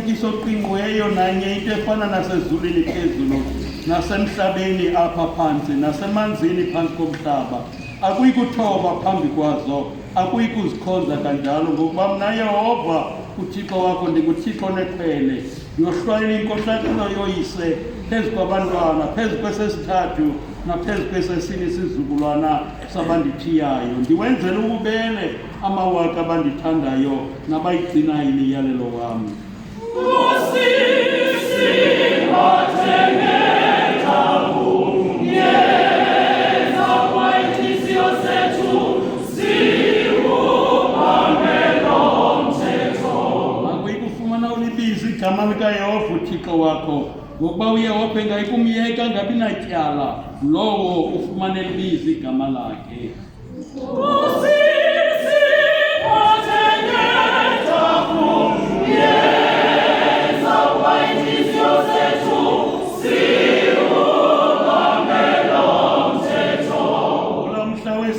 umcikiso oqingqiweyo nanye into efana nasezulwini phezulu nasemhlabeni apha phansi nasemanzini phansi komhlaba akuyi kuthoba phambi kwazo akuyi kuzikhonza kanjalo ngokuba mna Yehova uThixo wakho ndinguThixo neqhele yohlwayela inkohlakalo yoyise phezu kwabantwana phezu kwesesithathu naphezu kwesesine isizukulwana sabandithiyayo ndiwenzele ububele amawaka abandithandayo nabayigcinayo imiyalelo wami. Akuyikufumana ulibiza igama likaYehova uThixo wakho ngokuba uYehova engayikumyeka ngabi natyala lowo ufumane libiza igama lakhe.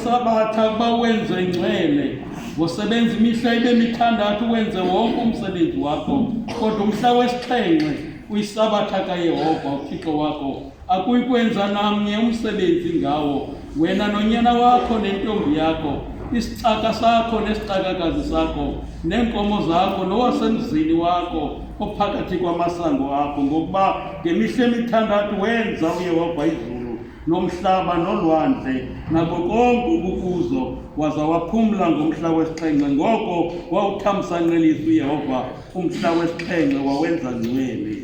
Sabatha kuba wenze ngcwele ngosebenza imihla ibe mithandathu wenze wonke umsebenzi wakho kodwa umhla wesixhenxe uyisabatha kaYehova uThixo wakho akuyi kwenza namnye umsebenzi ngawo wena nonyana wakho nentombi yakho isicaka sakho nesicakakazi sakho neenkomo zakho nowasemzini wakho ophakathi kwamasango akho ngokuba ngemihla emithandathu wenza uYehova izulu nomhlaba nolwandle nako konke ukukuzo waza waphumla ngomhla wesixhenxe ngoko wawuthamsanqelisa uYehova umhla wesixhenxe wawenza ngcwele.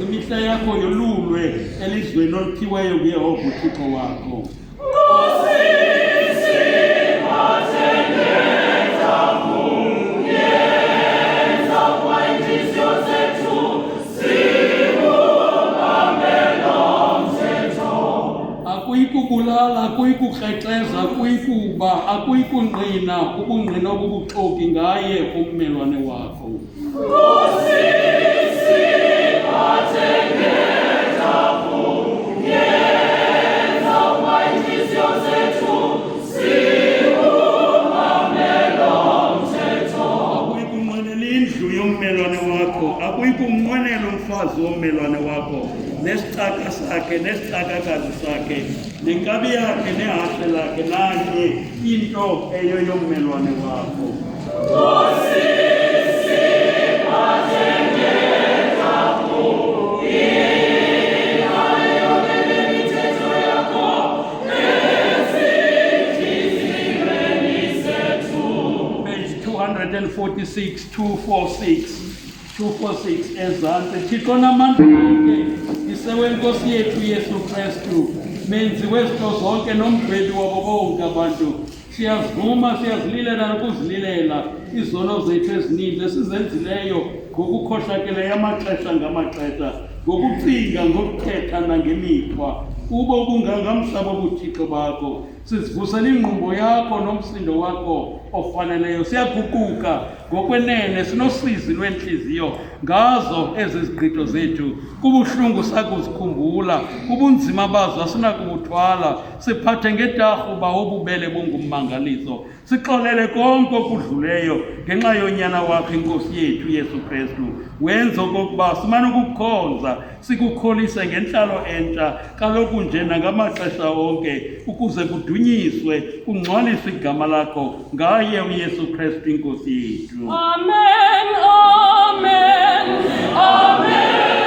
Imihla yakho yolulwe elizweni oluthiweyo kuYehova uThixo wakho. Akuyikubulala, akuyikukrexeza, akuyikuba, akuyikunqina ubungqina obubuxoki ngaye ummelwane wakho. Akuyikumnqwenela umfazi wommelwane wakho nesicaka sakhe nesicakakazi sakhe nenkabi yakhe nehashe lakhe nanye into eyo yommelwane wakho. Page 246, 246 ezantsi. Thixo namandla onke isewenkosi yethu Yesu Kristu menzi wezinto zonke nomgwebi wabo bonke abantu siyazivuma siyazililela nokuzililela izono zethu ezininzi esizenzileyo ngokukhohlakeleyo amaxesha ngamaxesha ngokucinga ngokuthetha nangemikhwa kubo bungangamhlaba obuthixo bakho sizivusela ingqumbo yakho nomsindo wakho ofaneleyo siyaguquka ngokwenene sinosizi lwentliziyo ngazo ezi zigqitho zethu kubuhlungu sakuzikhumbula ubunzima bazo asinakubuthwala siphathe ngetarhuba wobubele bungummangaliso sixolele konke okudluleyo ngenxa yonyana wakho inkosi yethu Yesu Kristu wenza okokuba simane ukukukhonza sikukholise ngentlalo entsha kaloku nje nangamaxesha onke ukuze kudunyiswe kungcwaliswe igama lakho ngaye uYesu Kristu inkosi yethu. Amen, amen, amen.